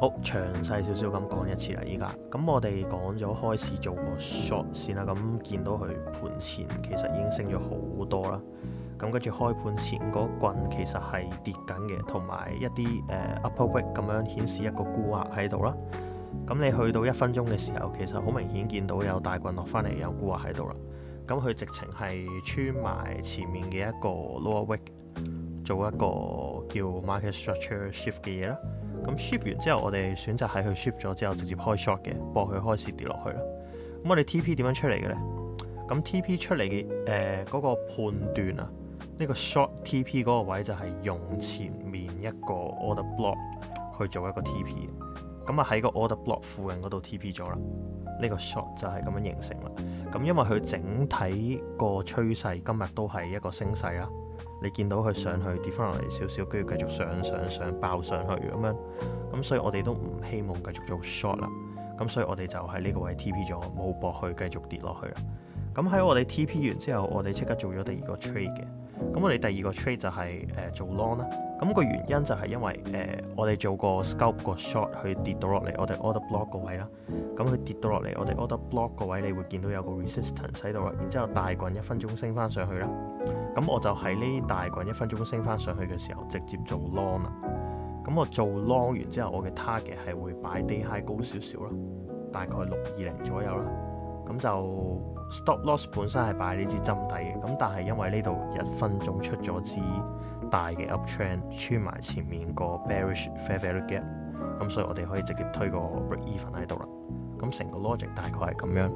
好，詳細少少咁講一次啦，依家咁我哋講咗開始做個 short 先啦，咁見到佢盤前其實已經升咗好多啦，咁跟住開盤前嗰棍其實係跌緊嘅，同埋一啲upper wick 咁樣顯示一個沽壓喺度啦。咁你去到1分鐘嘅時候，其實好明顯見到有大棍落翻嚟，有沽壓喺度啦。咁佢直情係穿埋前面嘅一個 lower wick， 做一個叫 market structure shift 嘅嘢啦。咁 shift 完之後，我哋選擇喺佢 shift 咗之後直接開 short 嘅，博佢開始跌落去啦。咁我哋 TP 點樣出嚟嘅呢？咁 TP 出嚟嘅嗰個判斷啊，呢個 short TP 嗰個位就係用前面一個 order block 去做一個 TP 嘅。咁啊喺個 order block 附近嗰度 TP 咗啦，呢個 short 就係咁樣形成啦。咁因為佢整體個趨勢今日都係一個升勢啦。你見到佢上去跌翻落嚟少少，跟住繼續上爆上去咁樣，咁所以我哋都唔希望繼續做 short 啦。咁所以我哋就喺呢個位 TP 咗，冇搏去繼續跌落去啦。咁喺我哋 TP 完之後，我哋即刻做咗第二個 trade 嘅。咁我哋第二個 trade 就係做 long 啦。咁個原因就係因為我哋做個 scalp 個 short 去跌到落嚟，我哋 order block 個位啦。咁佢跌到落嚟，我哋 order block 個位，你會見到有個 resistance 喺度啦。然之後大棍1分鐘升翻上去啦。咁我就喺呢大棍1分鐘升翻上去嘅時候，直接做 long 啦。咁我做 long 完之後，我嘅 target 係會擺 day high 高少少啦，大概620左右啦。咁就 stop loss 本身係擺呢支針底嘅，咁但係因為呢度1分鐘出咗支大嘅 uptrend 穿埋前面個 bearish fair value gap， 咁所以我哋可以直接推個 break even 喺度啦。咁成個 logic 大概係咁樣。